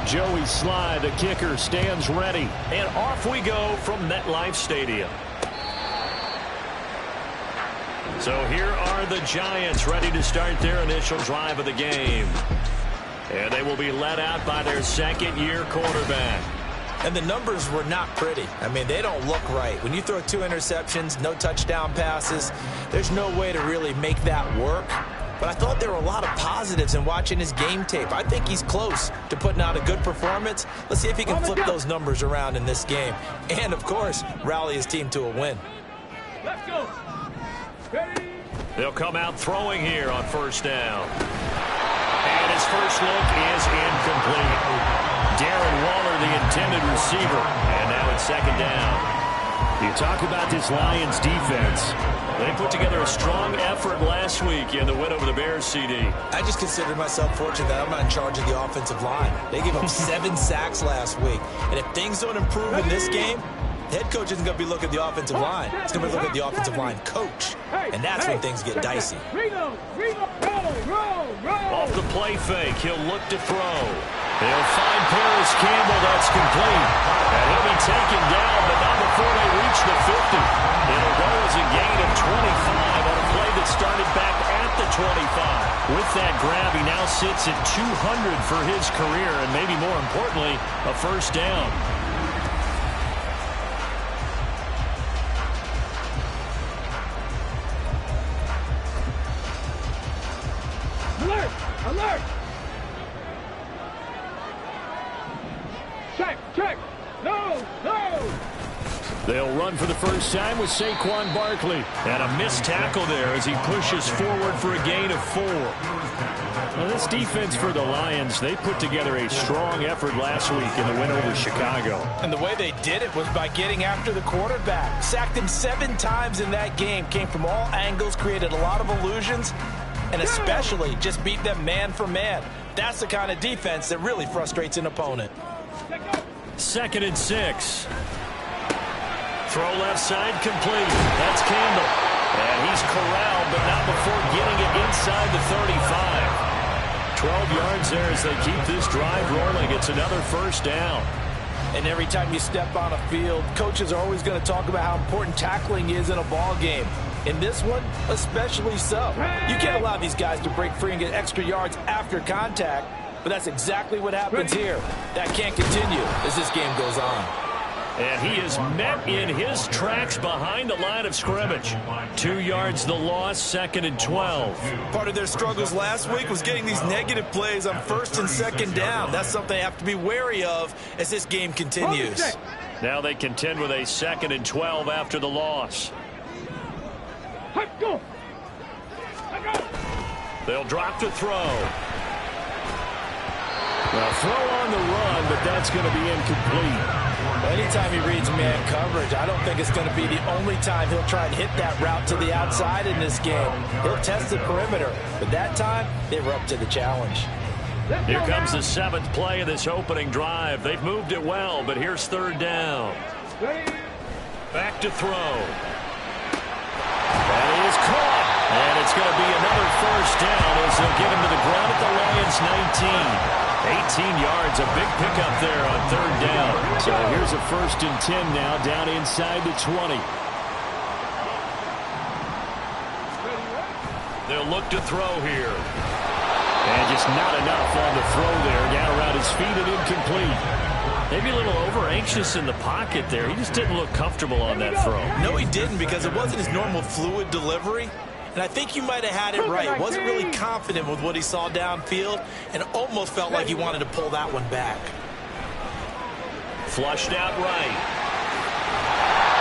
Joey Sly, the kicker, stands ready. And off we go from MetLife Stadium. So here are the Giants ready to start their initial drive of the game. And they will be led out by their second-year quarterback. And the numbers were not pretty. I mean, they don't look right. When you throw 2 interceptions, no touchdown passes, there's no way to really make that work. But I thought there were a lot of positives in watching his game tape. I think he's close to putting out a good performance. Let's see if he can flip those numbers around in this game. And, of course, rally his team to a win. Let's go. Ready? They'll come out throwing here on first down. And his first look is incomplete. Darren Waller, the intended receiver. And now it's second down. You talk about this Lions defense. They put together a strong effort last week in the win over the Bears, CD. I just consider myself fortunate that I'm not in charge of the offensive line. They gave up 7 sacks last week. And if things don't improve in this game, the head coach isn't going to be looking at the offensive line. He's going to be looking at the offensive line coach. And that's when things get dicey. Off the play fake, he'll look to throw. They'll find Paris Campbell. That's complete. And he'll be taken down, but not before they reach the 50. It'll go as a gain of 25 on a play that started back at the 25. With that grab, he now sits at 200 for his career, and maybe more importantly, a first down. Alert! Alert! Check! No! They'll run for the first time with Saquon Barkley. And a missed tackle there as he pushes forward for a gain of 4. Now, this defense for the Lions, they put together a strong effort last week in the win over Chicago. And the way they did it was by getting after the quarterback. Sacked him 7 times in that game. Came from all angles, created a lot of illusions, and especially just beat them man for man. That's the kind of defense that really frustrates an opponent. 2nd and 6. Throw left side complete. That's Campbell. And he's corralled, but not before getting it inside the 35. 12 yards there as they keep this drive rolling. It's another first down. And every time you step on a field, coaches are always going to talk about how important tackling is in a ball game. In this one, especially so. You can't allow these guys to break free and get extra yards after contact, but that's exactly what happens here. That can't continue as this game goes on. And he is met in his tracks behind the line of scrimmage. 2 yards the loss, 2nd and 12. Part of their struggles last week was getting these negative plays on 1st and 2nd down. That's something they have to be wary of as this game continues. Now they contend with a 2nd and 12 after the loss. They'll drop to throw. Well, throw on the run, but that's going to be incomplete. Anytime he reads man coverage, I don't think it's going to be the only time he'll try and hit that route to the outside in this game. He'll test the perimeter, but that time, they were up to the challenge. Here comes the 7th play of this opening drive. They've moved it well, but here's 3rd down. Back to throw. That is caught. And it's going to be another first down as they'll get him to the ground at the Lions 19. 18 yards, a big pickup there on 3rd down. So here's a 1st and 10 now down inside the 20. They'll look to throw here. And just not enough on the throw there. Down around his feet and incomplete. Maybe a little over-anxious in the pocket there. He just didn't look comfortable on that throw. No, he didn't, because it wasn't his normal fluid delivery. And I think you might have had it right. Wasn't really confident with what he saw downfield and almost felt like he wanted to pull that one back. Flushed out right.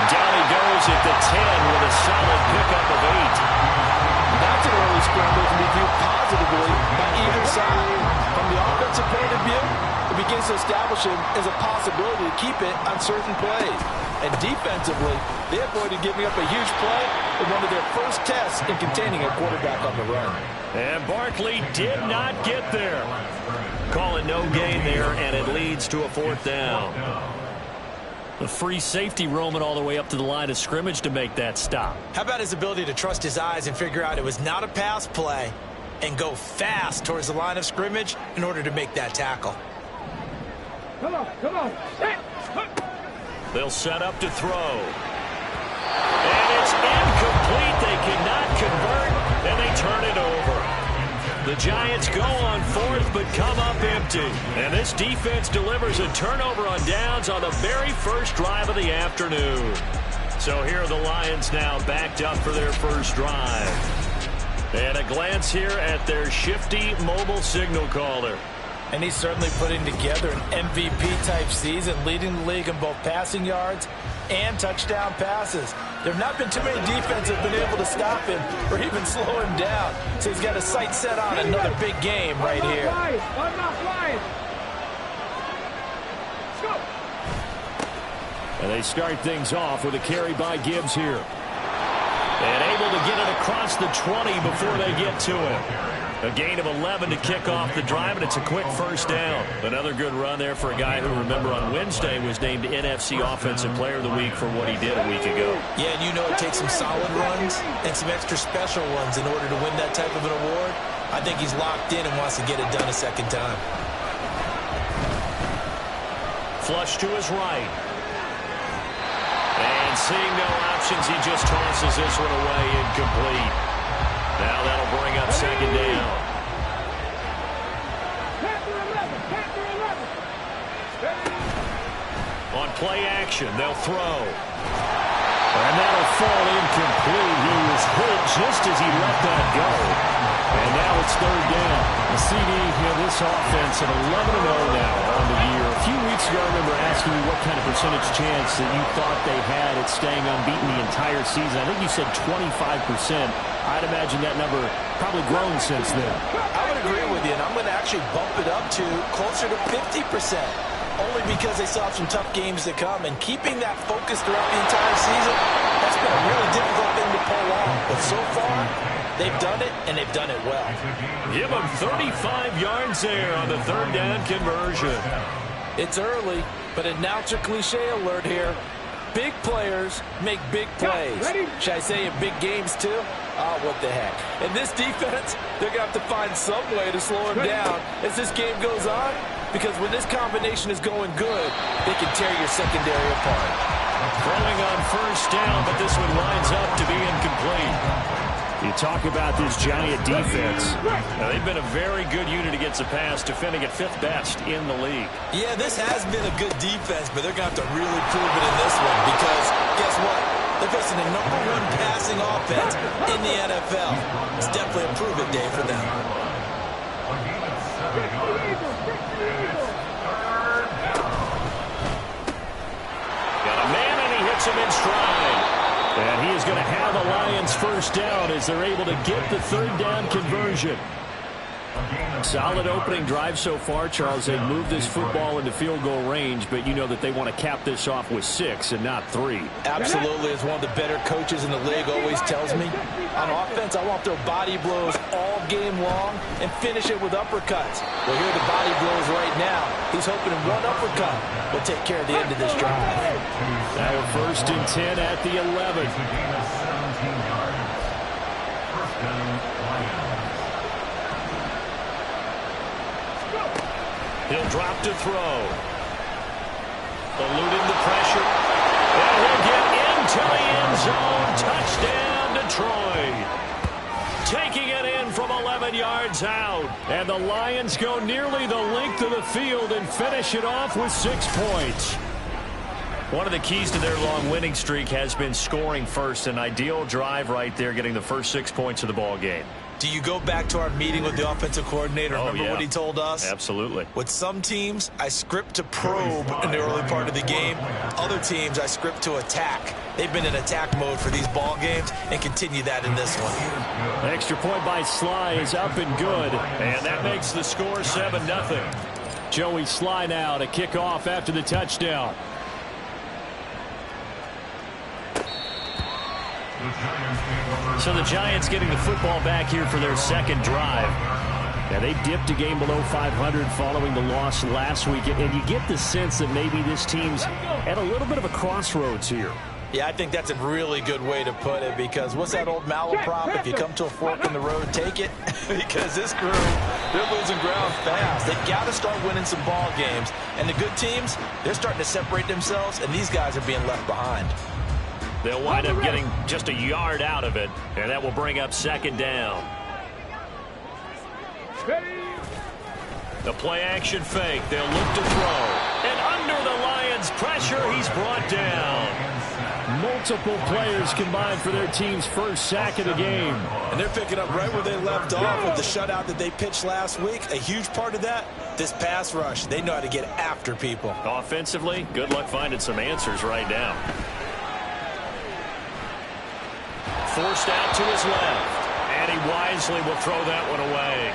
Down he goes at the 10 with a solid pickup of 8. That's an early scramble can be viewed positively by either side. From the offensive point of view, it begins to establish him as a possibility to keep it on certain plays. And defensively, they avoided giving up a huge play in one of their first tests in containing a quarterback on the run. And Barkley did not get there. Call it no gain there, and it leads to a 4th down. The free safety roaming all the way up to the line of scrimmage to make that stop. How about his ability to trust his eyes and figure out it was not a pass play and go fast towards the line of scrimmage in order to make that tackle? Come on, come on. Set. They'll set up to throw. And it's incomplete. They cannot convert, and they turn it over. The Giants go on fourth, but come up empty. And this defense delivers a turnover on downs on the very first drive of the afternoon. So here are the Lions now backed up for their first drive. And a glance here at their shifty mobile signal caller. And he's certainly putting together an MVP-type season, leading the league in both passing yards and touchdown passes. There have not been too many defenses that have been able to stop him or even slow him down. So he's got a sight set on another big game right here. I'm not flying. Let's go. And they start things off with a carry by Gibbs here. And able to get it across the 20 before they get to him. A gain of 11 to kick off the drive, and it's a quick first down. Another good run there for a guy who, remember, on Wednesday was named NFC Offensive Player of the Week for what he did a week ago. Yeah, and you know it takes some solid runs and some extra special ones in order to win that type of an award. I think he's locked in and wants to get it done a second time. Flush to his right. And seeing no options, he just tosses this one away incomplete. Now that'll bring up second down. On play action, they'll throw. And that'll fall incomplete. He was hit just as he let that go. And now it's third down. The CD, this offense at 11-0 now on the year. A few weeks ago, I remember asking you what kind of percentage chance that you thought they had at staying unbeaten the entire season. I think you said 25%. I'd imagine that number probably grown since then. I would agree with you, and I'm going to actually bump it up to closer to 50%. Only because they still have some tough games to come, and keeping that focus throughout the entire season, that's been a really difficult thing to pull off. But so far, they've done it, and they've done it well. Give them 35 yards there on the third down conversion. It's early, but announcer cliche alert here. Big players make big plays. Should I say in big games too? Oh, what the heck. And this defense, they're going to have to find some way to slow him down as this game goes on, because when this combination is going good, they can tear your secondary apart. Throwing on first down, but this one lines up to be incomplete. You talk about this Giant defense. Now, they've been a very good unit against the pass, defending at 5th best in the league. Yeah, this has been a good defense, but they're going to have to really prove it in this one, because guess what? They're facing the #1 passing offense in the NFL. It's definitely a prove-it day for them. Got a man, and he hits him in stride. And he is going to have a Lions first down as they're able to get the third down conversion. Solid opening drive so far, Charles. They've moved this football into field goal range, but you know that they want to cap this off with 6 and not 3. Absolutely. As one of the better coaches in the league always tells me, on offense, I want to throw body blows all game long and finish it with uppercuts. Well, here are the body blows right now. He's hoping in one uppercut will take care of the end of this drive. Now 1st and 10 at the 11. He'll drop to throw. Eluding the pressure. And he'll get into the end zone. Touchdown, Detroit. Taking it in from 11 yards out. And the Lions go nearly the length of the field and finish it off with 6 points. One of the keys to their long winning streak has been scoring first. An ideal drive right there, getting the first 6 points of the ball game. Do you go back to our meeting with the offensive coordinator? Remember what he told us? Absolutely. With some teams, I script to probe in the early part of the game. Other teams, I script to attack. They've been in attack mode for these ball games and continue that in this one. Extra point by Sly is up and good. And that makes the score 7-0. Joey Sly now to kick off after the touchdown. So the Giants getting the football back here for their second drive. Now, they dipped a game below 500 following the loss last week, and you get the sense that maybe this team's at a little bit of a crossroads here. Yeah, I think that's a really good way to put it, because what's that old malaprop? If you come to a fork in the road, take it. Because this crew, they're losing ground fast. They got to start winning some ball games. And the good teams, they're starting to separate themselves, and these guys are being left behind. They'll wind up getting just a yard out of it, and that will bring up second down. The play-action fake. They'll look to throw. And under the Lions' pressure, he's brought down. Multiple players combined for their team's first sack of the game. And they're picking up right where they left off with the shutout that they pitched last week. A huge part of that, this pass rush. They know how to get after people. Offensively, good luck finding some answers right now. Forced out to his left. And he wisely will throw that one away.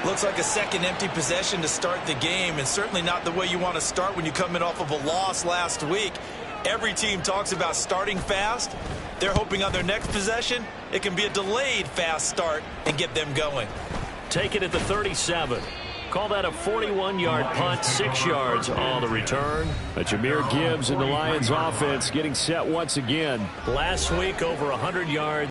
Looks like a second empty possession to start the game, and certainly not the way you want to start when you come in off of a loss last week. Every team talks about starting fast. They're hoping on their next possession, it can be a delayed fast start and get them going. Take it at the 37. Call that a 41-yard punt, 6 yards on the return. But Jahmyr Gibbs and the Lions offense getting set once again. Last week, over 100 yards.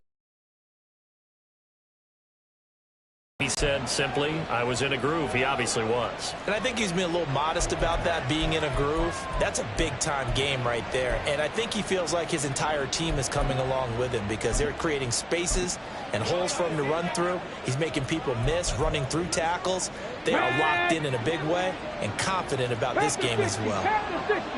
He said simply, I was in a groove. He obviously was. And I think he's being a little modest about that, being in a groove. That's a big-time game right there. And I think he feels like his entire team is coming along with him, because they're creating spaces and holes for him to run through. He's making people miss, running through tackles. They are locked in a big way and confident about this game as well.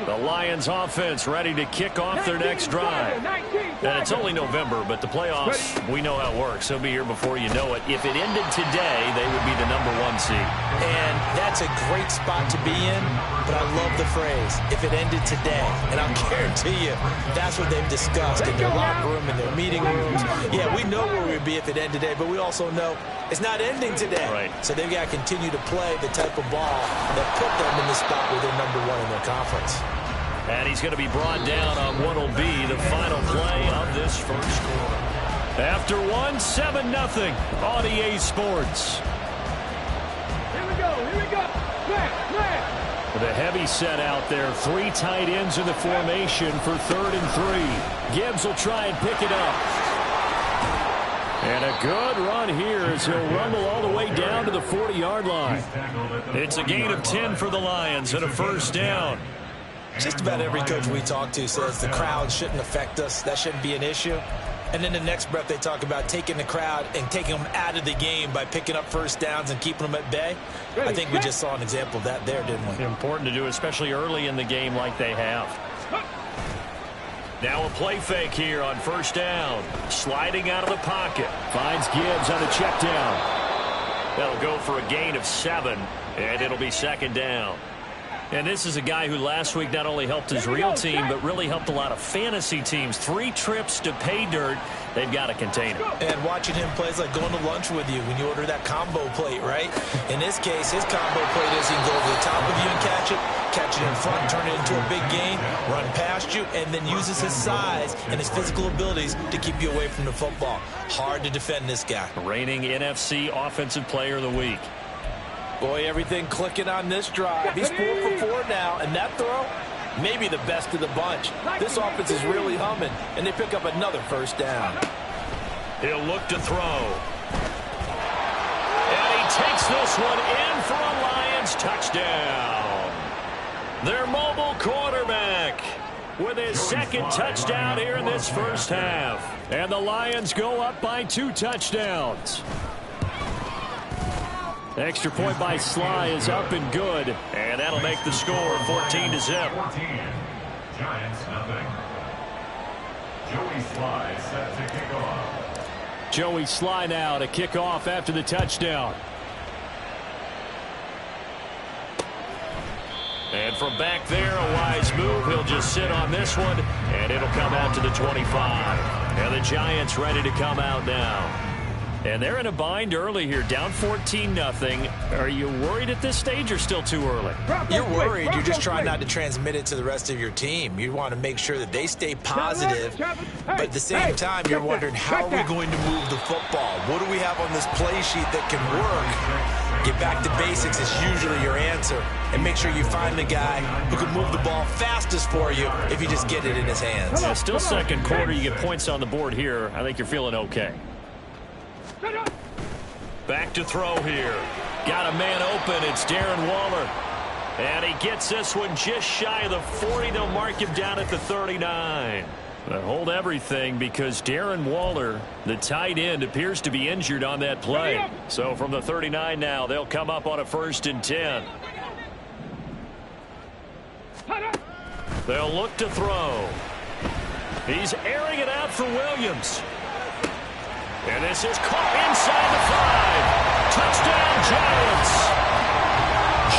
The Lions offense ready to kick off their next drive. And it's only November, but the playoffs, we know how it works. They'll be here before you know it. If it ended today, they would be the #1 seed. And that's a great spot to be in, but I love the phrase, if it ended today. And I'll guarantee you, that's what they've discussed in their locker room, in their meeting rooms. Yeah, we know where we'd be if it ended today, but we also know it's not ending today. Right. So they've got to continue to play the type of ball that put them in the spot where they're #1 in their conference. And he's going to be brought down on what will be the final play of this first quarter. After one, 7-0 on EA Sports. Here we go. Flat. With a heavy set out there, 3 tight ends in the formation for 3rd and 3. Gibbs will try and pick it up. And a good run here as he'll rumble all the way down to the 40-yard line. It's a gain of 10 for the Lions and a first down. Just about every coach we talk to says the crowd shouldn't affect us. That shouldn't be an issue. And in the next breath, they talk about taking the crowd and taking them out of the game by picking up first downs and keeping them at bay. I think we just saw an example of that there, didn't we? Important to do, especially early in the game like they have. Now a play fake here on first down. Sliding out of the pocket. Finds Gibbs on the check down. That'll go for a gain of 7, and it'll be second down. And this is a guy who last week not only helped his real team, but really helped a lot of fantasy teams. 3 trips to pay dirt. They've got to contain him. And watching him play is like going to lunch with you when you order that combo plate, right? In this case, his combo plate is he can go over the top of you and catch it in front, turn it into a big gain, run past you, and then uses his size and his physical abilities to keep you away from the football. Hard to defend this guy. Reigning NFC Offensive Player of the Week. Boy, everything clicking on this drive. He's 4 for 4 now, and that throw, maybe the best of the bunch. This offense is really humming, and they pick up another first down. He'll look to throw. And he takes this one in for a Lions touchdown. Their mobile quarterback with his second touchdown here in this first half. And the Lions go up by 2 touchdowns. Extra point by Sly is up and good. And that'll make the score 14-0. 14. Giants nothing. Joey Sly set to kick off. Joey Sly now to kick off after the touchdown. And from back there, a wise move. He'll just sit on this one, and it'll come out to the 25. And the Giants ready to come out now. And they're in a bind early here, down 14-0. Are you worried at this stage or still too early? You're worried. You're just trying not to transmit it to the rest of your team. You want to make sure that they stay positive. But at the same time, you're wondering, how are we going to move the football? What do we have on this play sheet that can work? Get back to basics is usually your answer. And make sure you find the guy who can move the ball fastest for you if you just get it in his hands. Yeah, still second quarter. You get points on the board here. I think you're feeling okay. Back to throw here. Got a man open. It's Darren Waller. And he gets this one just shy of the 40. They'll mark him down at the 39. They hold everything because Darren Waller, the tight end, appears to be injured on that play. So from the 39 now, they'll come up on a 1st and 10. They'll look to throw. He's airing it out for Williams. And this is caught inside the 5. Touchdown, Giants.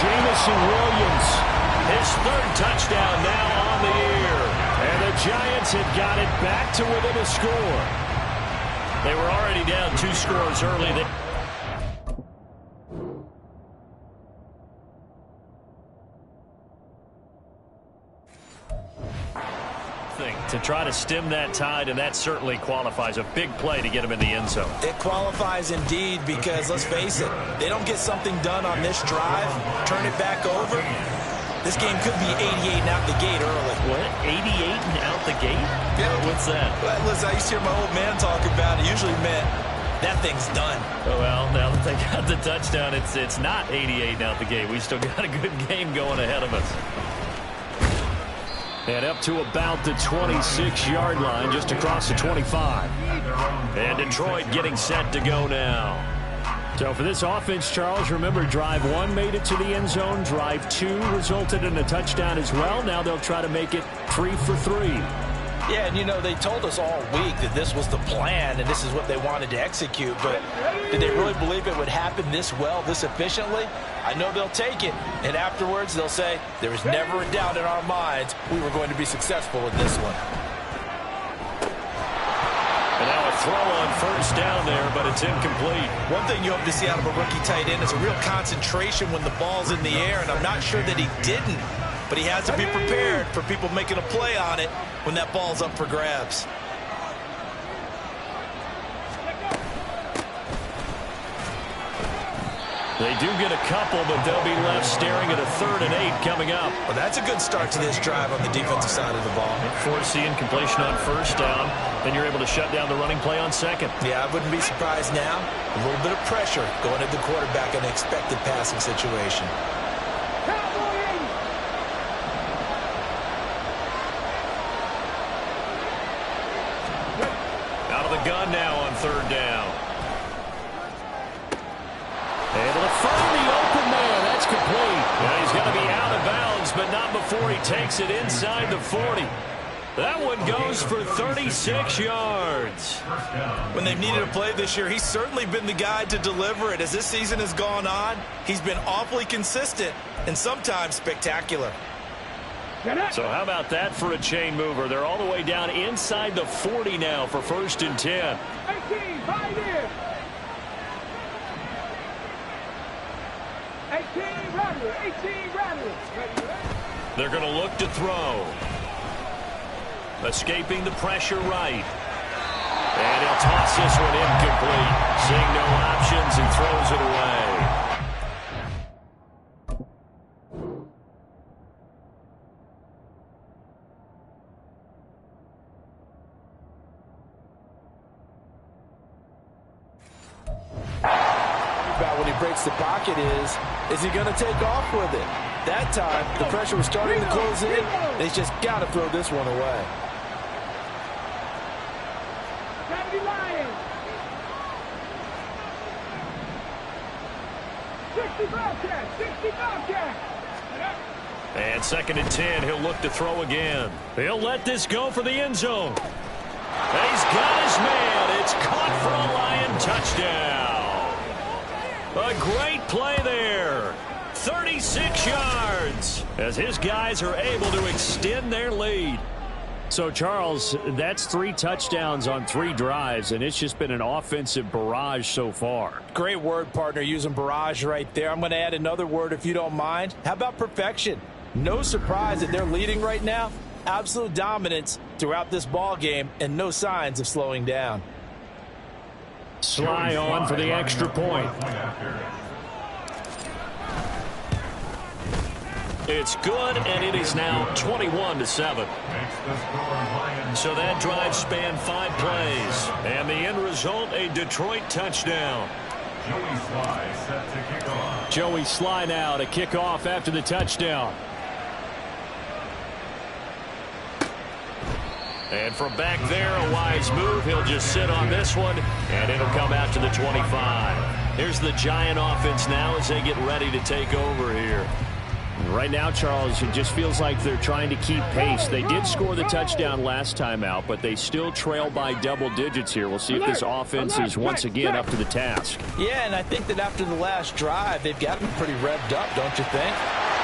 Jamison Williams, his 3rd touchdown now on the year. And the Giants have got it back to within a score. They were already down 2 scores early. To try to stem that tide, and that certainly qualifies. A big play to get him in the end zone. It qualifies indeed because, let's face it, they don't get something done on this drive, turn it back over. This game could be 88 and out the gate early. What? 88 and out the gate? Yeah. What's that? Well, listen, I used to hear my old man talk about it. Usually meant that thing's done. Well, now that they got the touchdown, it's not 88 and out the gate. We still got a good game going ahead of us. And up to about the 26-yard line, just across the 25. And Detroit getting set to go now. So for this offense, Charles, remember, drive 1 made it to the end zone. Drive 2 resulted in a touchdown as well. Now they'll try to make it 3 for 3. Yeah, and you know, they told us all week that this was the plan and this is what they wanted to execute, but did they really believe it would happen this well, this efficiently? I know they'll take it, and afterwards they'll say, there was never a doubt in our minds we were going to be successful in this one. And now a throw on 1st down there, but it's incomplete. One thing you hope to see out of a rookie tight end is a real concentration when the ball's in the air, and I'm not sure that he didn't. But he has to be prepared for people making a play on it when that ball's up for grabs. They do get a couple, but they'll be left staring at a 3rd and 8 coming up. Well, that's a good start to this drive on the defensive side of the ball. Force the incompletion on 1st down, then you're able to shut down the running play on 2nd. Yeah, I wouldn't be surprised now. A little bit of pressure going at the quarterback in an expected passing situation. Gun now on 3rd down. Able to find the open man. That's complete. Yeah, he's going to be out of bounds, but not before he takes it inside the 40. That one goes for 36 yards. When they've needed a play this year, he's certainly been the guy to deliver it. As this season has gone on, he's been awfully consistent and sometimes spectacular. So how about that for a chain mover? They're all the way down inside the 40 now for 1st and 10. 18, right in. 18, Rattler, 18, Rattler. They're going to look to throw. Escaping the pressure right. And he'll toss this one incomplete. Seeing no options, he throws it away. About when he breaks the pocket is he going to take off with it? That time, the pressure was starting to close in, and he's just got to throw this one away. Lions. 65 cat, 65 cat. And 2nd and 10, he'll look to throw again. He'll let this go for the end zone. He's got his man. It's caught for a Lion touchdown. A great play there. 36 yards as his guys are able to extend their lead. So, Charles, that's 3 touchdowns on 3 drives, and it's just been an offensive barrage so far. Great word, partner, using barrage right there. I'm going to add another word if you don't mind. How about perfection? No surprise that they're leading right now. Absolute dominance throughout this ball game and no signs of slowing down. Sly on for the extra point. It's good, and it is now 21-7. So that drive spanned 5 plays. And the end result, a Detroit touchdown. Joey Sly set to kick off. Joey Sly now to kick off after the touchdown. And from back there, a wise move. He'll just sit on this one, and it'll come out to the 25. Here's the Giant offense now as they get ready to take over here. Right now, Charles, it just feels like they're trying to keep pace. They did score the touchdown last time out, but they still trail by double digits here. We'll see if this offense is once again up to the task. Yeah, and I think that after the last drive, they've gotten pretty revved up, don't you think?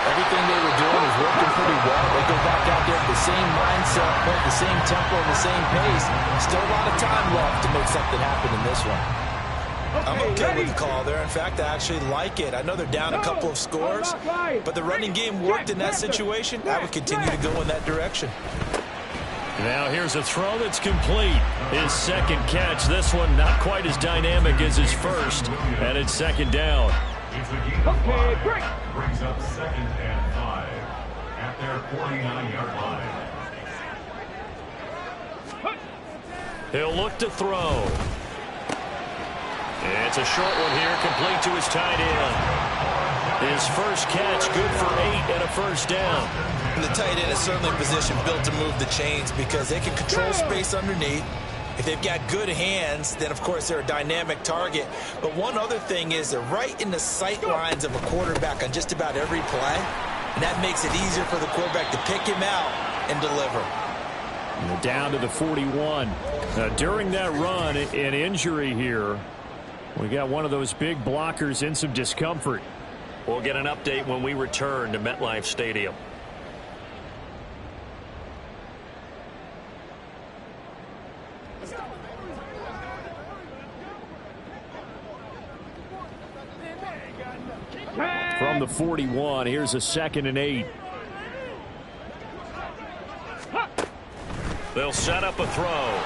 Everything they were doing is working pretty well. They go back out there with the same mindset, the same tempo, and the same pace. Still a lot of time left to make something happen in this one. I'm okay with the call there. In fact, I actually like it. I know they're down a couple of scores, but the running game worked in that situation. I would continue to go in that direction. Now here's a throw that's complete. His second catch. This one not quite as dynamic as his first, and it's second down. It's a gain of 5. Brings up 2nd and 5 at their 49-yard line. He'll look to throw. It's a short one here, complete to his tight end. His first catch, good for 8 and a first down. And the tight end is certainly a position built to move the chains because they can control space underneath. If they've got good hands, then of course they're a dynamic target. But one other thing is they're right in the sight lines of a quarterback on just about every play. And that makes it easier for the quarterback to pick him out and deliver. And they're down to the 41. During that run, an injury here. We got one of those big blockers in some discomfort. We'll get an update when we return to MetLife Stadium. From the 41, here's a 2nd and 8. They'll set up a throw.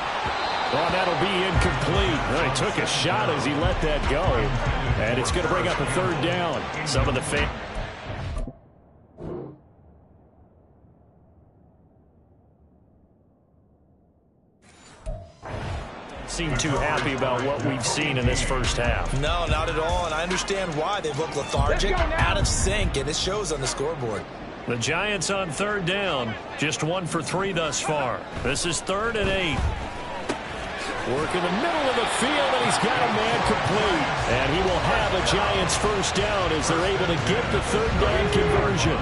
Oh, that'll be incomplete. Well, he took a shot as he let that go. And it's going to bring up a 3rd down. Some of the fans seem too happy about what we've seen in this first half. No, not at all, and I understand why. They've looked lethargic, out of sync, and it shows on the scoreboard. The Giants on 3rd down, just 1 for 3 thus far. This is 3rd and 8. Work in the middle of the field, and he's got a man complete. And he will have a Giants first down as they're able to get the 3rd down conversion.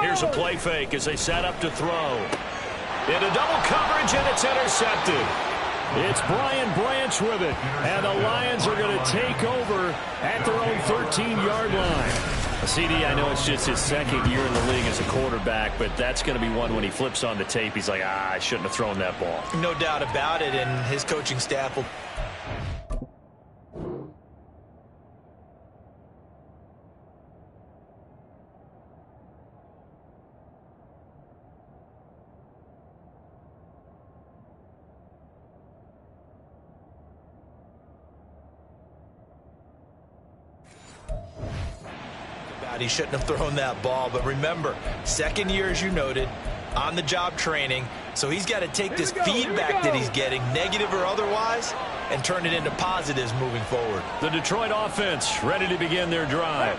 Here's a play fake as they set up to throw. Into double coverage, and it's intercepted. It's Brian Branch with it, and the Lions are going to take over at their own 13-yard line. CD, I know it's just his 2nd year in the league as a quarterback, but that's going to be one when he flips on the tape, he's like, I shouldn't have thrown that ball. No doubt about it, and his coaching staff will. He shouldn't have thrown that ball, but remember, 2nd year, as you noted, on-the-job training, so he's got to take this feedback that he's getting, negative or otherwise, and turn it into positives moving forward. The Detroit offense ready to begin their drive.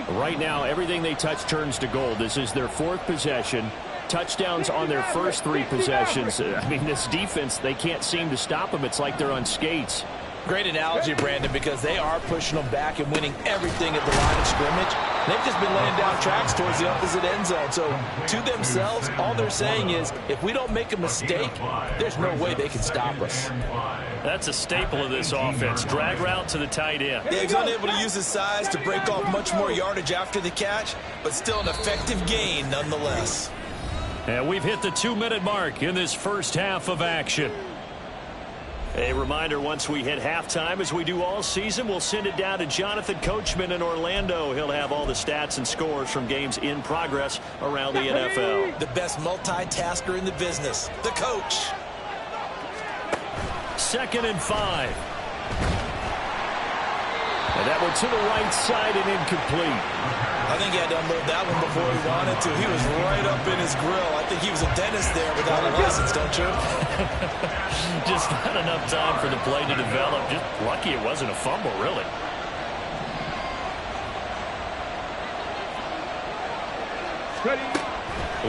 Right now, everything they touch turns to gold. This is their 4th possession. Touchdowns on their first 3 possessions. I mean, this defense, they can't seem to stop them. It's like they're on skates. Great analogy, Brandon, because they are pushing them back and winning everything at the line of scrimmage. They've just been laying down tracks towards the opposite end zone. So, to themselves, all they're saying is, if we don't make a mistake, there's no way they can stop us. That's a staple of this offense. Drag route to the tight end. Yeah, he's unable to use his size to break off much more yardage after the catch, but still an effective gain nonetheless. And we've hit the 2-minute mark in this first half of action. A reminder, once we hit halftime, as we do all season, we'll send it down to Jonathan Coachman in Orlando. He'll have all the stats and scores from games in progress around the NFL. The best multitasker in the business, the coach. 2nd and 5. And that one to the right side and incomplete. I think he had to unload that one before he wanted to. He was right up in his grill. I think he was a dentist there without a license, don't you? Just not enough time for the play to develop. Just lucky it wasn't a fumble, really.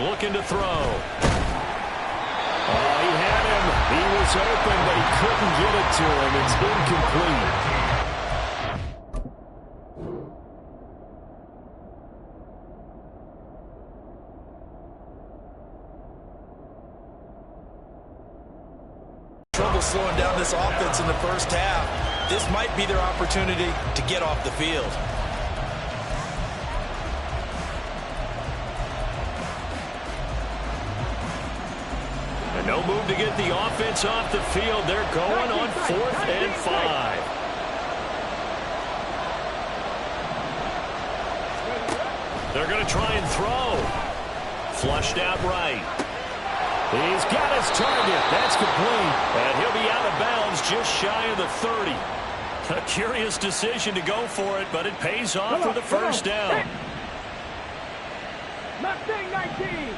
Looking to throw. Oh, he had him. He was open, but he couldn't get it to him. It's incomplete. Trouble slowing down this offense in the first half. This might be their opportunity to get off the field. And no move to get the offense off the field. They're going on 4th and 5. They're going to try and throw. Flushed out right. He's got his target. That's complete. And he'll be out of bounds just shy of the 30. A curious decision to go for it, but it pays off for the first down. Mustang 19.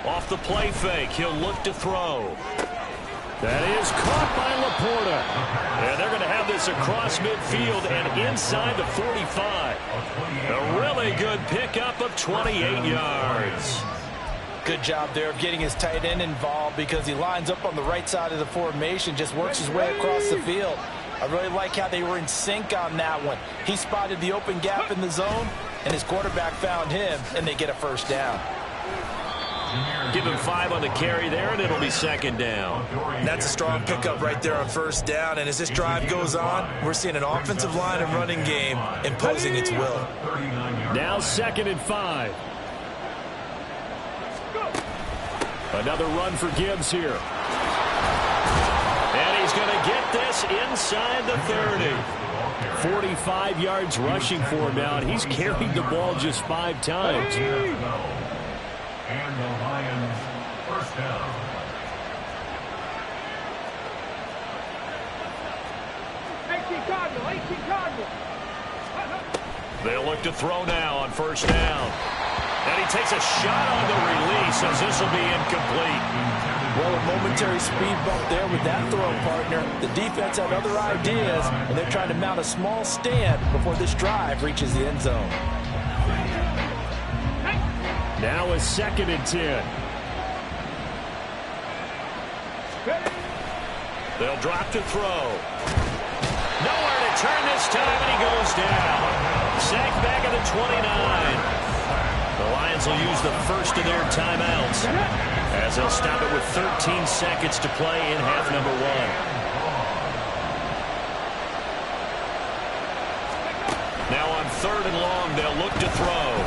Off the play fake, he'll look to throw. That is caught by Laporta. And they're going to have this across midfield and inside the 45. A really good pickup of 28 yards. Good job there of getting his tight end involved because he lines up on the right side of the formation, just works his way across the field. I really like how they were in sync on that one. He spotted the open gap in the zone, and his quarterback found him, and they get a first down. Give him 5 on the carry there, and it'll be second down. And that's a strong pickup right there on first down. And as this drive goes on, we're seeing an offensive line and running game imposing its will. Now 2nd and 5. Another run for Gibbs here. And he's going to get this inside the 30. 45 yards rushing for him now, and he's carried the ball just 5 times. And the Lions first down. They'll look to throw now on first down. And he takes a shot on the release as this will be incomplete. Well, a momentary speed bump there with that throw, partner. The defense had other ideas, and they're trying to mount a small stand before this drive reaches the end zone. Now a 2nd and 10. They'll drop to throw. Nowhere to turn this time, and he goes down. Sacked back at the 29. The Lions will use the first of their timeouts as they'll stop it with 13 seconds to play in half number 1. Now on 3rd and long, they'll look to throw.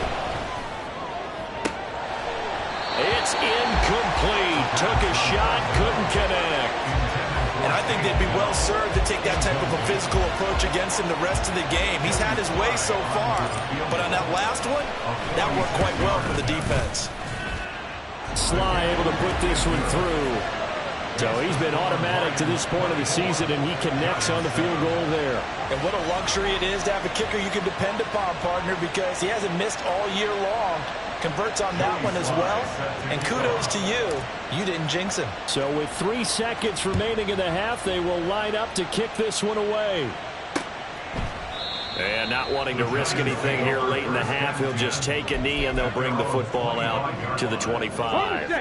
It's incomplete. Took a shot, couldn't connect. And I think they'd be well served to take that type of a physical approach against him the rest of the game. He's had his way so far, but on that last one, that worked quite well for the defense. Sly able to put this one through. So he's been automatic to this point of the season, and he connects on the field goal there. And what a luxury it is to have a kicker you can depend upon, partner, because he hasn't missed all year long. Converts on that one as well. And kudos to you. You didn't jinx him. So with 3 seconds remaining in the half, they will line up to kick this one away. And not wanting to risk anything here late in the half, he'll just take a knee, and they'll bring the football out to the 25.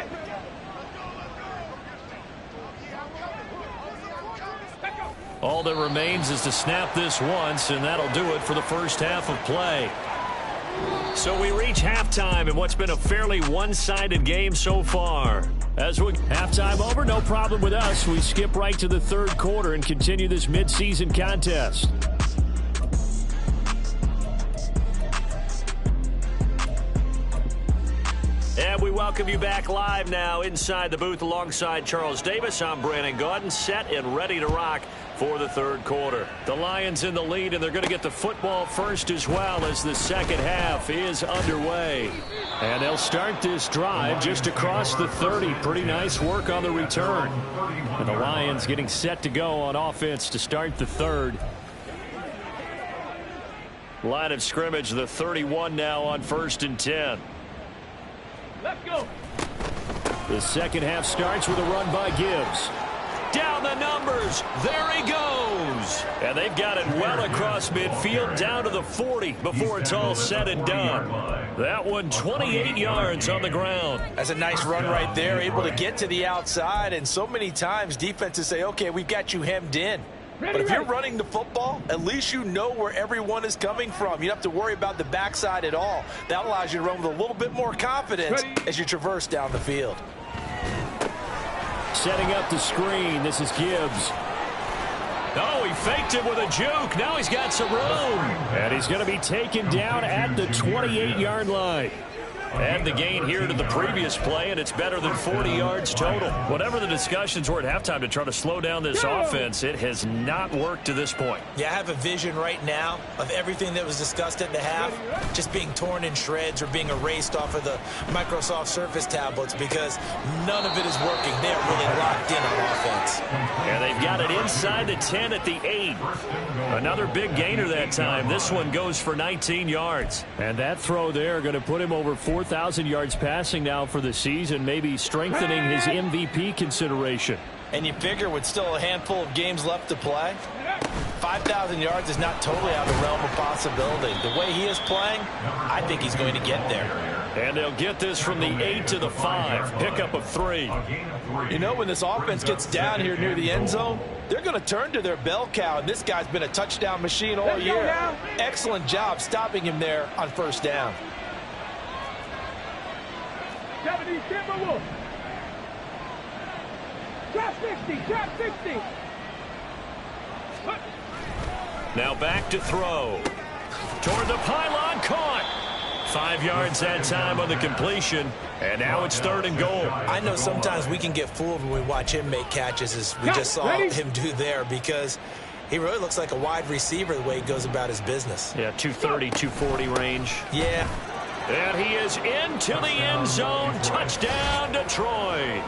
All that remains is to snap this once, and that'll do it for the first half of play. So we reach halftime in what's been a fairly one-sided game so far. As we halftime over, no problem with us. We skip right to the 3rd quarter and continue this midseason contest. And we welcome you back live now inside the booth alongside Charles Davis. I'm Brandon Gaudin, set and ready to rock for the third quarter. The Lions in the lead, and they're going to get the football first as well as the second half is underway. And they'll start this drive just across the 30. Pretty nice work on the return. And the Lions getting set to go on offense to start the third. Line of scrimmage, the 31 now on 1st and 10. Let's go. The second half starts with a run by Gibbs. Down the numbers. There he goes. And they've got it well across midfield down to the 40 before it's all said and done. That one 28 yards on the ground. That's a nice run right there, able to get to the outside. And so many times defenses say, okay, we've got you hemmed in. But if you're running the football, at least you know where everyone is coming from. You don't have to worry about the backside at all. That allows you to run with a little bit more confidence as you traverse down the field. Setting up the screen. This is Gibbs. Oh, he faked it with a juke. Now he's got some room. And he's going to be taken down at the 28-yard line. And the gain here to the previous play, and it's better than 40 yards total. Whatever the discussions were at halftime to try to slow down this offense, it has not worked to this point. Yeah, I have a vision right now of everything that was discussed at the half just being torn in shreds or being erased off of the Microsoft Surface tablets because none of it is working. They're really locked in on offense. And they've got it inside the 10 at the 8. Another big gainer that time. This one goes for 19 yards. And that throw there going to put him over 4,000 yards passing now for the season, maybe strengthening his MVP consideration. And you figure with still a handful of games left to play, 5,000 yards is not totally out of the realm of possibility. The way he is playing, I think he's going to get there. And they'll get this from the 8 to the 5. Pickup of 3. You know, when this offense gets down here near the end zone, they're going to turn to their bell cow, and this guy's been a touchdown machine all year. Excellent job stopping him there on first down. 70 Timberwolves. Drop 60, drop 60. Now back to throw. Toward the pylon, caught. 5 yards that time on the completion, and now it's 3rd and goal. I know sometimes we can get fooled when we watch him make catches as we just saw him do there because he really looks like a wide receiver the way he goes about his business. Yeah, 230, 240 range. Yeah. And he is into the end zone. Touchdown, Detroit.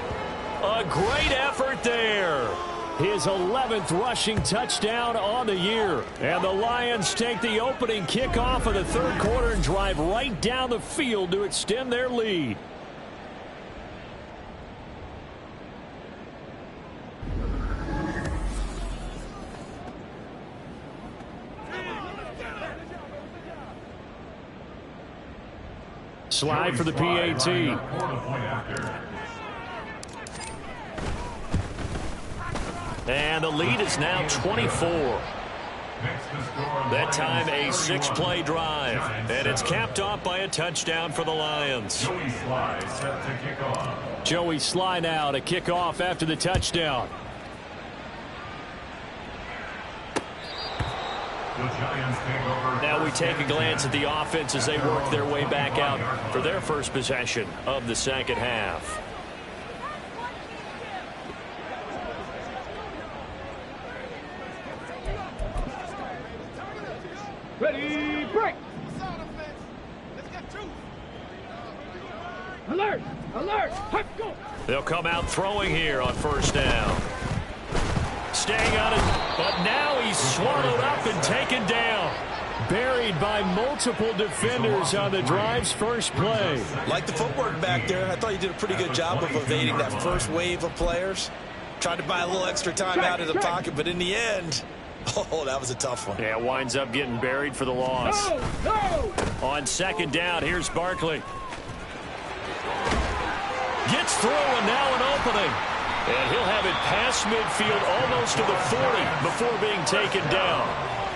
A great effort there. His 11th rushing touchdown on the year. And the Lions take the opening kickoff of the third quarter and drive right down the field to extend their lead. Slide for the PAT. And the lead is now 24. That time a 6-play drive. And it's capped off by a touchdown for the Lions. Joey Sly now to kick off after the touchdown. Now we take a glance at the offense as they work their way back out for their first possession of the second half. Ready, break. Alert, alert, let's go. They'll come out throwing here on first down. Staying on it, but now he's swallowed up and taken down. Buried by multiple defenders on the drive's first play. Like the footwork back there, I thought you did a pretty good job of evading that first wave of players. Tried to buy a little extra time out of the pocket, but in the end, oh, that was a tough one. Yeah, winds up getting buried for the loss. No. On second down, here's Barkley. Gets through, and now an opening. And he'll have it past midfield almost to the 40 before being taken down.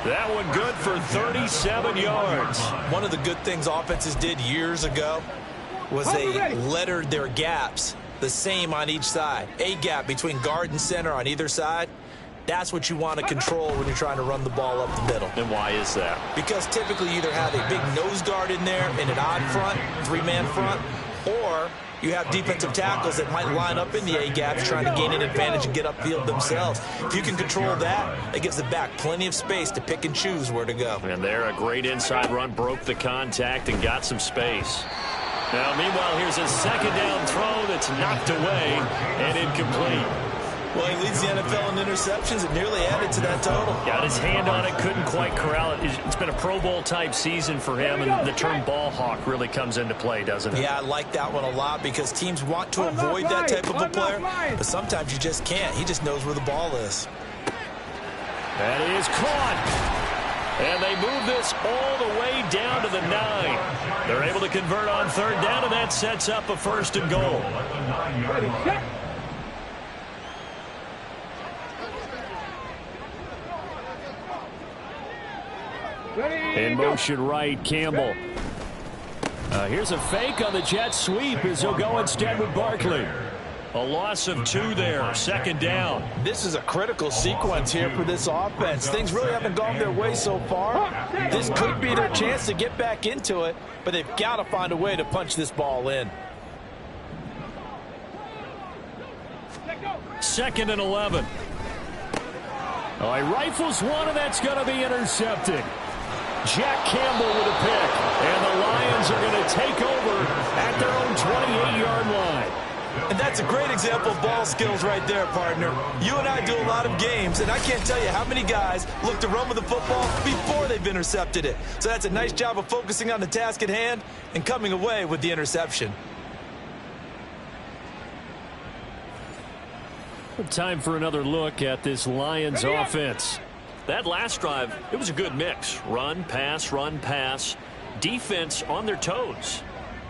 That one good for 37 yards. One of the good things offenses did years ago was they lettered their gaps the same on each side. A gap between guard and center on either side. That's what you want to control when you're trying to run the ball up the middle. And why is that? Because typically you either have a big nose guard in there in an odd front, 3-man front, or You have defensive tackles that might line up in the A-gaps trying to gain an advantage and get upfield themselves. If you can control that, it gives the back plenty of space to pick and choose where to go. And there, a great inside run, broke the contact and got some space. Now, meanwhile, here's a second down throw that's knocked away and incomplete. Well, he leads the NFL in interceptions and nearly added to that total. Got his hand on it, couldn't quite corral it. It's been a Pro Bowl-type season for him, and the term ball hawk really comes into play, doesn't it? Yeah, I like that one a lot because teams want to avoid that type of a player, but sometimes you just can't. He just knows where the ball is. That is caught. And they move this all the way down to the 9. They're able to convert on third down, and that sets up a 1st and goal. Ready, set. In motion right, Campbell. Here's a fake on the jet sweep as he'll go instead with Barkley. A loss of 2 there, 2nd down. This is a critical sequence here for this offense. Things really haven't gone their way so far. This could be their chance to get back into it, but they've got to find a way to punch this ball in. 2nd and 11. Oh, he rifles one, and that's going to be intercepted. Jack Campbell with a pick, and the Lions are going to take over at their own 28-yard line. And that's a great example of ball skills right there, partner. You and I do a lot of games, and I can't tell you how many guys look to run with the football before they've intercepted it. So that's a nice job of focusing on the task at hand and coming away with the interception. Time for another look at this Lions offense. That last drive, it was a good mix. Run, pass, defense on their toes.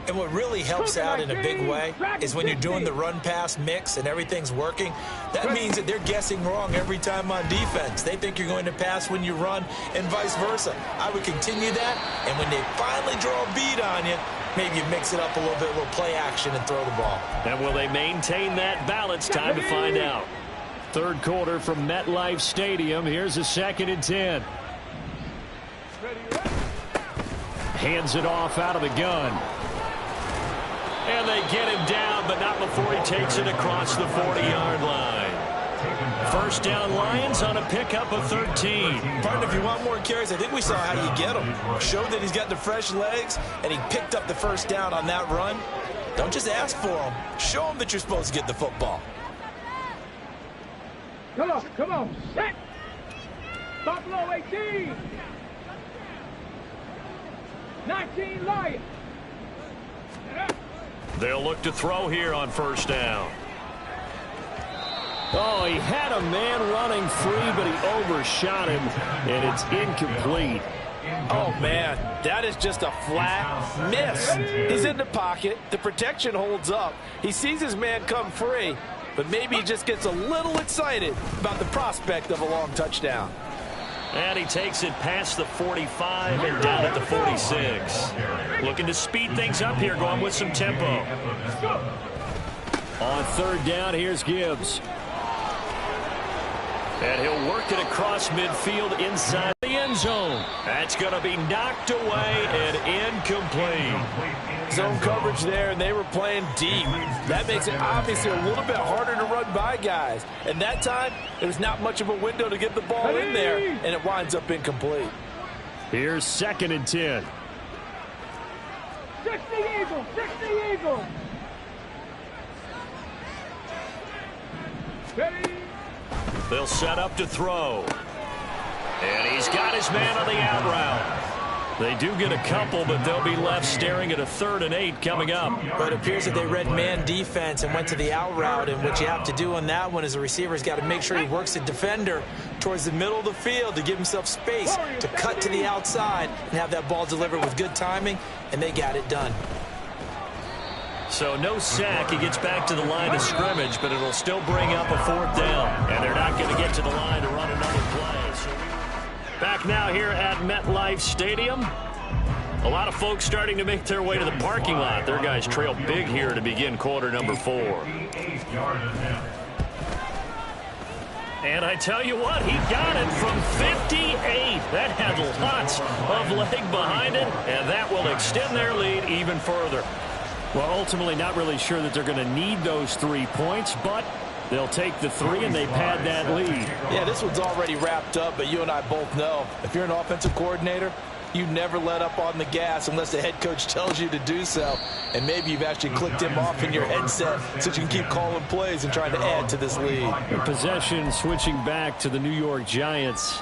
And what really helps out in a big way is when you're doing the run-pass mix and everything's working, that means that they're guessing wrong every time on defense. They think you're going to pass when you run and vice versa. I would continue that, and when they finally draw a bead on you, maybe you mix it up a little bit, a little play action and throw the ball. And will they maintain that balance? Time to find out. Third quarter from MetLife Stadium. Here's a 2nd and 10. Hands it off out of the gun. And they get him down, but not before he takes it across the 40-yard line. 1st down Lions on a pickup of 13. Partner, if you want more carries, I think we saw how you get him. Showed that he's got the fresh legs, and he picked up the 1st down on that run. Don't just ask for him. Show him that you're supposed to get the football. Come on, set. Buffalo 18. 19 Lions. They'll look to throw here on 1st down. Oh, he had a man running free, but he overshot him, and it's incomplete. Oh, man, that is just a flat miss. He's in the pocket. The protection holds up. He sees his man come free, but maybe he just gets a little excited about the prospect of a long touchdown. And he takes it past the 45 and down at the 46. Looking to speed things up here, going with some tempo. On 3rd down, here's Gibbs. And he'll work it across midfield inside the end zone. That's going to be knocked away and incomplete. Zone coverage there, and they were playing deep. That makes it obviously a little bit harder to run by guys. And that time, there's not much of a window to get the ball in there, and it winds up incomplete. Here's 2nd and 10. 60 Eagles, 60 Eagles. Ready. They'll set up to throw. And he's got his man on the out route. They do get a couple, but they'll be left staring at a 3rd and 8 coming up. But it appears that they read man defense and went to the out route, and what you have to do on that one is the receiver's got to make sure he works the defender towards the middle of the field to give himself space to cut to the outside and have that ball delivered with good timing, and they got it done. So no sack. He gets back to the line of scrimmage, but it'll still bring up a 4th down. And they're not going to get to the line to run another play. So back now here at MetLife Stadium. A lot of folks starting to make their way to the parking lot. Their guys trail big here to begin quarter number 4. And I tell you what, he got it from 58. That had lots of leg behind it, and that will extend their lead even further. Well, ultimately not really sure that they're going to need those 3 points, but they'll take the 3 and they pad that lead. Yeah, this one's already wrapped up, but you and I both know if you're an offensive coordinator, you never let up on the gas unless the head coach tells you to do so. And maybe you've actually clicked him off in your headset so you can keep calling plays and trying to add to this lead. The possession switching back to the New York Giants.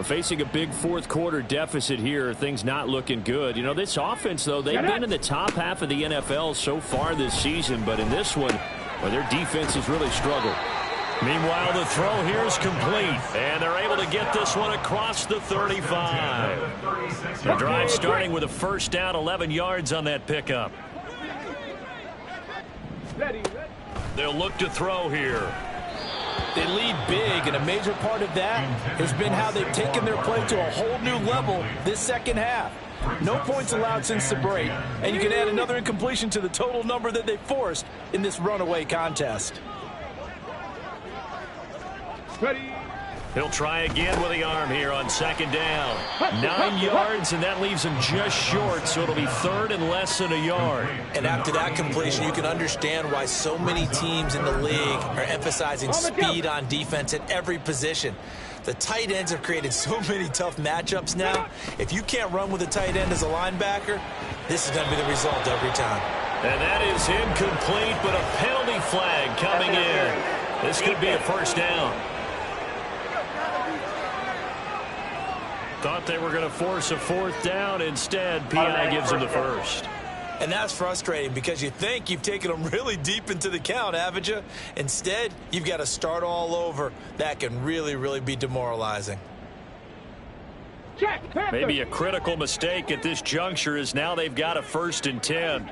Facing a big fourth quarter deficit here, things not looking good. You know, this offense, though, they've been in the top half of the NFL so far this season, but in this one, well, their defense has really struggled. Meanwhile, the throw here is complete, and they're able to get this one across the 35. The drive starting with a first down, 11 yards on that pickup. They'll look to throw here. They lead big, and a major part of that has been how they've taken their play to a whole new level this second half. No points allowed since the break, and you can add another incompletion to the total number that they forced in this runaway contest. He'll try again with the arm here on second down. 9 yards, and that leaves him just short, so it'll be third and less than a yard. And after that completion, you can understand why so many teams in the league are emphasizing speed on defense at every position. The tight ends have created so many tough matchups now. If you can't run with a tight end as a linebacker, this is going to be the result every time. And that is incomplete, but a penalty flag coming in. This could be a first down. Thought they were going to force a fourth down. Instead, P.I. gives them the first. And that's frustrating because you think you've taken them really deep into the count, haven't you? Instead, you've got to start all over. That can really, really be demoralizing. Maybe a critical mistake at this juncture is now they've got a 1st and 10.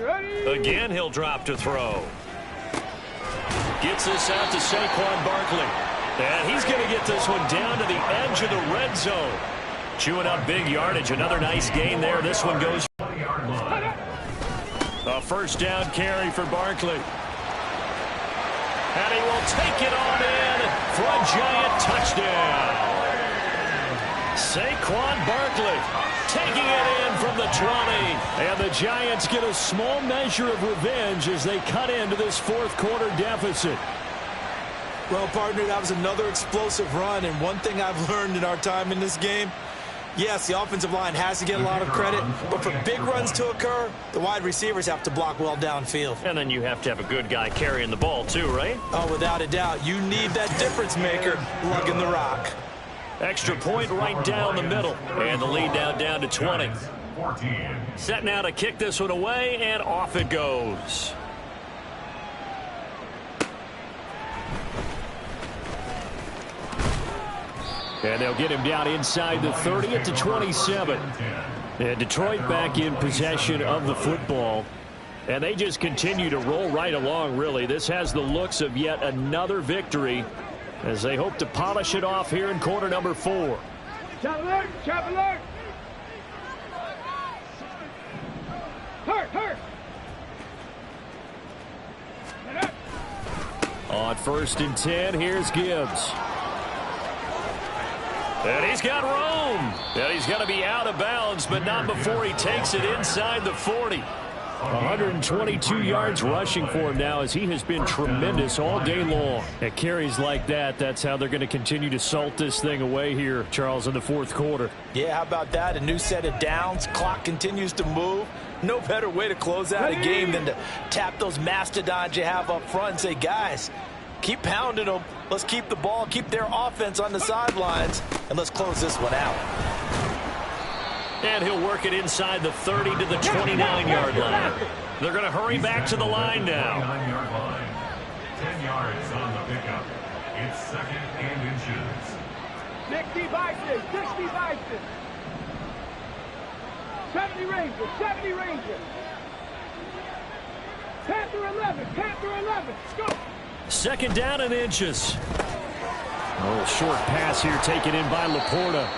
Ready. Again, he'll drop to throw. Gets this out to Saquon Barkley. And he's going to get this one down to the edge of the red zone. Chewing up big yardage. Another nice gain there. This one goes. A first down carry for Barkley. And he will take it on in for a Giant touchdown. Saquon Barkley taking it in from the 20. And the Giants get a small measure of revenge as they cut into this fourth quarter deficit. Well, partner, that was another explosive run, and one thing I've learned in our time in this game, yes, the offensive line has to get a lot of credit, but for big runs to occur, the wide receivers have to block well downfield. And then you have to have a good guy carrying the ball too, right? Oh, without a doubt. You need that difference maker lugging the rock. Extra point right down the middle, and the lead now down to 20. Set now to kick this one away, and off it goes. And they'll get him down inside the 30 at the 27. And Detroit back in possession of the football. And they just continue to roll right along, really. This has the looks of yet another victory as they hope to polish it off here in quarter number 4. Chop alert! Chop alert! Hurt! On 1st and 10, here's Gibbs. And he's got room. And he's going to be out of bounds, but not before he takes it inside the 40. 122 yards rushing for him now as he has been tremendous all day long. At carries like that, that's how they're going to continue to salt this thing away here, Charles, in the fourth quarter. Yeah, how about that? A new set of downs. Clock continues to move. No better way to close out a game than to tap those mastodons you have up front and say, guys, keep pounding them. Let's keep the ball, keep their offense on the sidelines, and let's close this one out. And he'll work it inside the 30 to the 29-yard line. They're going to hurry back to the line now. 29-yard line. 10 yards on the pickup. It's 2nd and inches. 60 Vikings, 60 Vikings. 70 Rangers, 70 Rangers. Panther 11, let's go. 2nd down and inches. A little short pass here taken in by Laporta.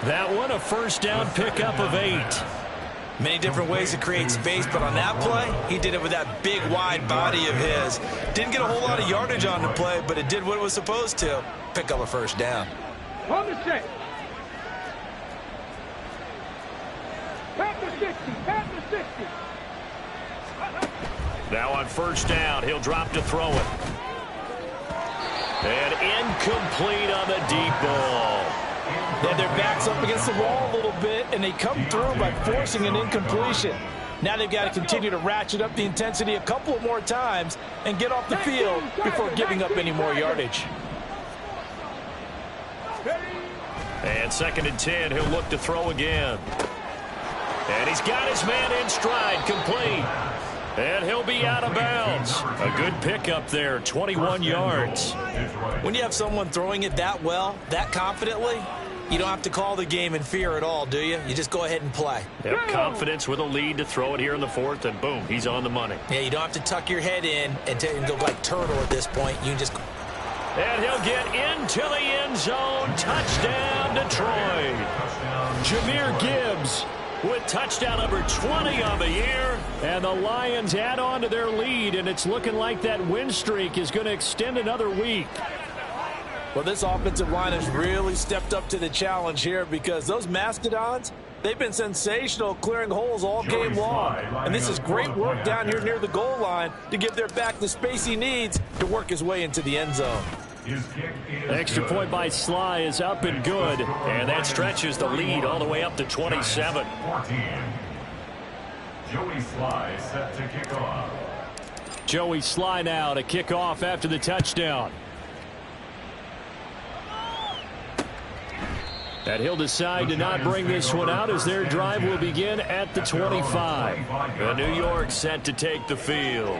That one a first down pickup of 8. Many different ways to create space, but on that play, he did it with that big, wide body of his. Didn't get a whole lot of yardage on the play, but it did what it was supposed to. Pick up a first down. On the check. Panther 60, Panther 60. Now on first down, he'll drop to throw it. And incomplete on the deep ball. They had their backs up against the wall a little bit, and they come through by forcing an incompletion. Now they've got to continue to ratchet up the intensity a couple of more times and get off the field before giving up any more yardage. And 2nd and 10, he'll look to throw again. And he's got his man in stride, complete. And he'll be out of bounds. A good pickup there, 21 yards. When you have someone throwing it that well, that confidently, you don't have to call the game in fear at all, do you? You just go ahead and play. Have confidence with a lead to throw it here in the 4th, and boom, he's on the money. Yeah, you don't have to tuck your head in and go like turtle at this point. You can just... And he'll get into the end zone. Touchdown, Detroit. Jahmyr Gibbs with touchdown number 20 on the year. And the Lions add on to their lead, and it's looking like that win streak is going to extend another week. Well, this offensive line has really stepped up to the challenge here because those Mastodons, they've been sensational clearing holes all game long. And this is great work down here near the goal line to give their back the space he needs to work his way into the end zone. Extra point by Sly is up and good, and that stretches the lead all the way up to 27. 14. Joey Sly set to kick off. Joey Sly now to kick off after the touchdown. And he'll decide to not bring this one out as their drive will begin at the 25. And New York set to take the field.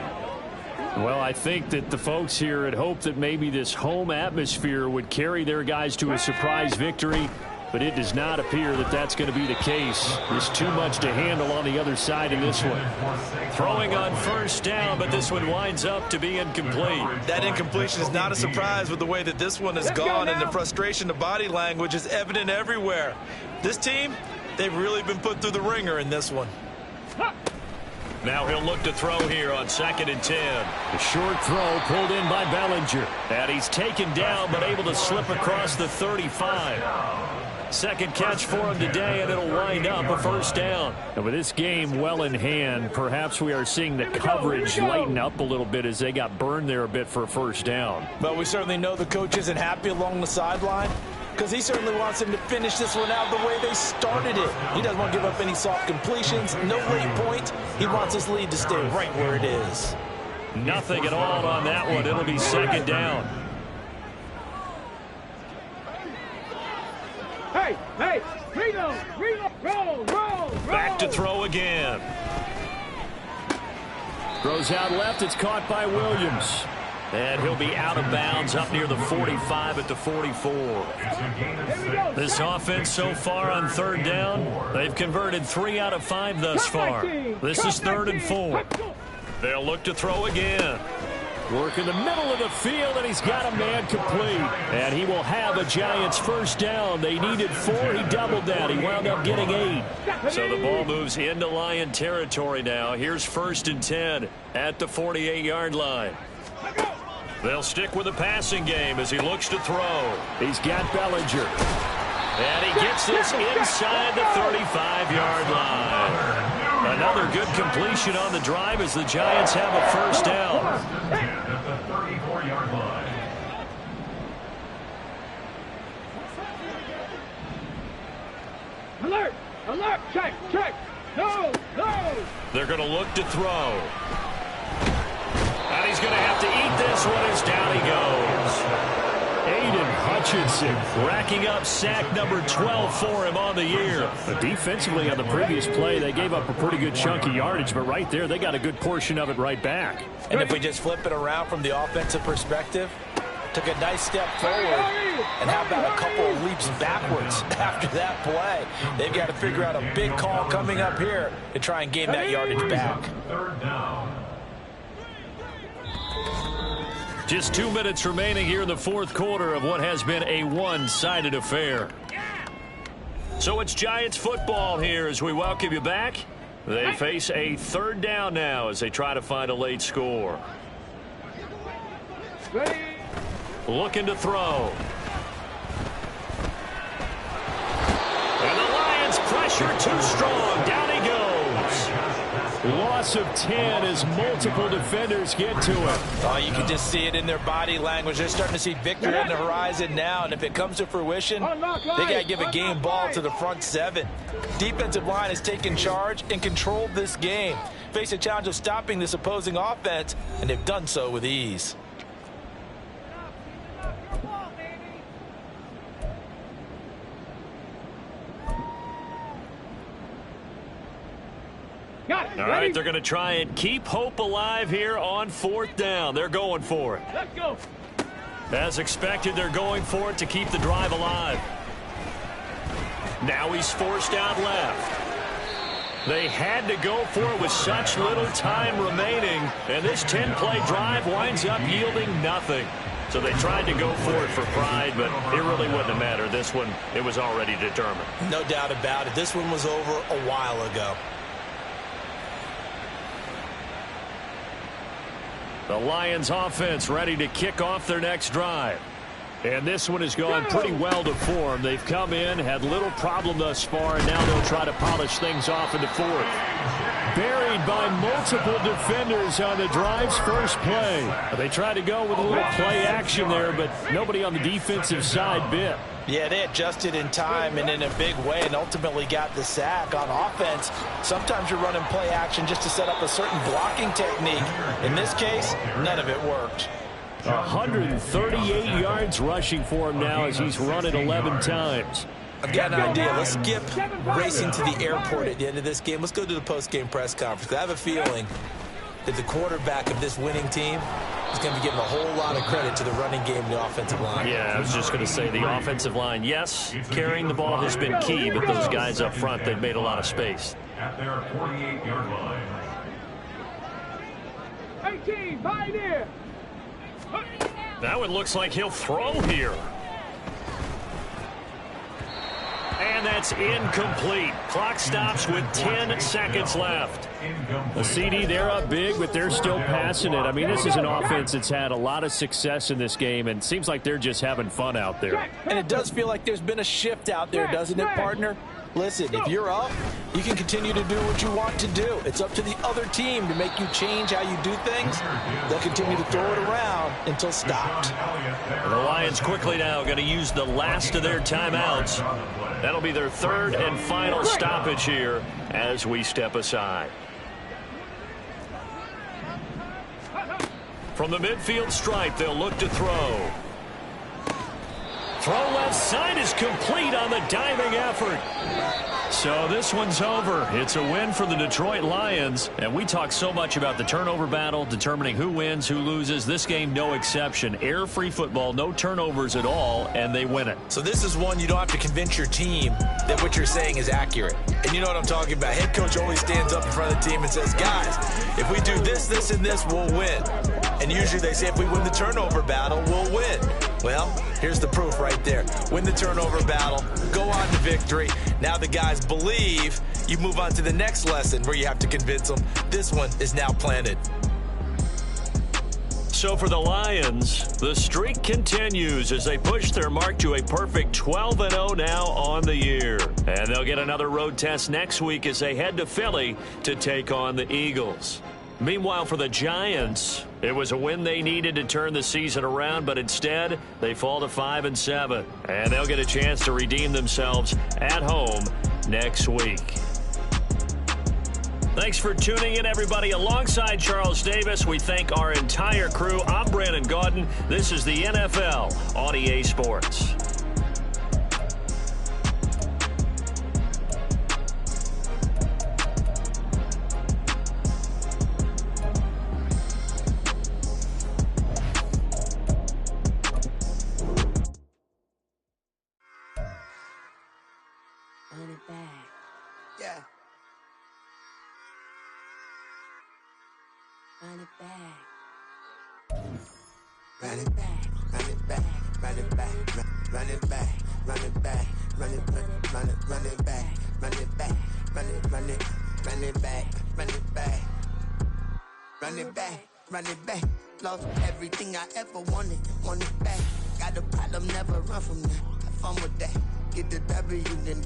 Well, I think that the folks here had hoped that maybe this home atmosphere would carry their guys to a surprise victory, but it does not appear that that's going to be the case. There's too much to handle on the other side in this one. Throwing on first down, but this one winds up to be incomplete. That incompletion is not a surprise with the way that this one has gone, and the frustration, the body language is evident everywhere. This team, they've really been put through the ringer in this one. Now he'll look to throw here on 2nd and 10. A short throw pulled in by Bellinger. And he's taken down but able to slip across the 35. Second catch for him today, and it'll wind up a first down. And with this game well in hand, perhaps we are seeing the coverage lighten up a little bit as they got burned there a bit for a first down. But we certainly know the coach isn't happy along the sideline because he certainly wants them to finish this one out the way they started it. He doesn't want to give up any soft completions, no late points. He wants his lead to stay right where it is. Nothing at all on that one. It'll be second down. Hey, reload, roll. Back to throw again. Throws out left. It's caught by Williams. And he'll be out of bounds up near the 45 at the 44. This offense so far on third down, they've converted 3 out of 5 thus far. This is 3rd and 4. They'll look to throw again. Work in the middle of the field, and he's got a man complete. And he will have a Giants first down. They needed 4. He doubled that. He wound up getting 8. So the ball moves into Lion territory now. Here's 1st and 10 at the 48-yard line. They'll stick with the passing game as he looks to throw. He's got Bellinger. And he gets this inside the 35-yard line. Another good completion on the drive as the Giants have a first down. At the 34-yard line. Alert, check. No. They're going to look to throw. And he's going to have to eat this one as down he goes. Aiden Hutchinson Racking up sack number 12 for him on the year. But defensively on the previous play, they gave up a pretty good chunk of yardage, but right there, they got a good portion of it right back. And if we just flip it around from the offensive perspective, took a nice step forward, and how about a couple of leaps backwards after that play? They've got to figure out a big call coming up here to try and gain that yardage back. 3rd down. Just 2 minutes remaining here in the 4th quarter of what has been a one-sided affair. So it's Giants football here as we welcome you back. They face a 3rd down now as they try to find a late score. Ready? Looking to throw. And the Lions pressure too strong. Down he goes. Loss of 10 as multiple defenders get to him. Oh, you can just see it in their body language. They're starting to see victory on the horizon now, and if it comes to fruition, they got to give a game ball to the front seven. Defensive line has taken charge and controlled this game. Face a challenge of stopping this opposing offense, and they've done so with ease. All right, they're going to try and keep hope alive here on 4th down. They're going for it. Let's go. As expected, they're going for it to keep the drive alive. Now he's forced out left. They had to go for it with such little time remaining, and this 10-play drive winds up yielding nothing. So they tried to go for it for pride, but it really wouldn't have mattered. This one, it was already determined. No doubt about it. This one was over a while ago. The Lions offense ready to kick off their next drive. And this one has gone pretty well to form. They've come in, had little problem thus far, and now they'll try to polish things off into 4th. Buried by multiple defenders on the drive's first play. They tried to go with a little play action there, but nobody on the defensive side bit. Yeah, they adjusted in time and in a big way and ultimately got the sack. On offense, sometimes you're running play action just to set up a certain blocking technique. In this case, none of it worked. 138 yards rushing for him now as he's run it 11 times. I've got an idea. Let's skip racing to the airport at the end of this game. Let's go to the post-game press conference. I have a feeling that the quarterback of this winning team is going to be giving a whole lot of credit to the running game and the offensive line. Yeah, I was just going to say the offensive line, yes, carrying the ball has been key, but those guys up front, they've made a lot of space. At their 48-yard line. 18, pioneer. That one looks like he'll throw here. And that's incomplete. Clock stops with 10 seconds left. The CD, they're up big, but they're still passing it. I mean, this is an offense that's had a lot of success in this game, and it seems like they're just having fun out there. And it does feel like there's been a shift out there, doesn't it, partner? Listen, if you're up, you can continue to do what you want to do. It's up to the other team to make you change how you do things. They'll continue to throw it around until stopped. And the Lions quickly now going to use the last of their timeouts. That'll be their 3rd and final stoppage here as we step aside. From the midfield stripe, they'll look to throw. Throw left side is complete on the diving effort. So this one's over. It's a win for the Detroit Lions. And we talk so much about the turnover battle, determining who wins, who loses. This game, no exception. Error-free football, no turnovers at all, and they win it. So this is one you don't have to convince your team that what you're saying is accurate. And you know what I'm talking about. Head coach always stands up in front of the team and says, guys, if we do this, this, and this, we'll win. And usually they say if we win the turnover battle, we'll win. Well, here's the proof right there. Win the turnover battle, go on to victory. Now the guys believe. You move on to the next lesson where you have to convince them. This one is now planted. So for the Lions, the streak continues as they push their mark to a perfect 12-0 now on the year. And they'll get another road test next week as they head to Philly to take on the Eagles. Meanwhile, for the Giants, it was a win they needed to turn the season around, but instead they fall to 5-7. And they'll get a chance to redeem themselves at home next week. Thanks for tuning in, everybody. Alongside Charles Davis, we thank our entire crew. I'm Brandon Gaudin. This is the NFL on EA Sports. Run it back. Yeah. Run it back. Run it back. Run it back. Run it back. Run it back. Run it back. Run it back. Run it back. Run it back. Run it back. Run it back. Run it back. Run it back. Run it back. Lost everything I ever wanted. Want it back. Got a problem, never run from that. Have fun with that. Get the W, then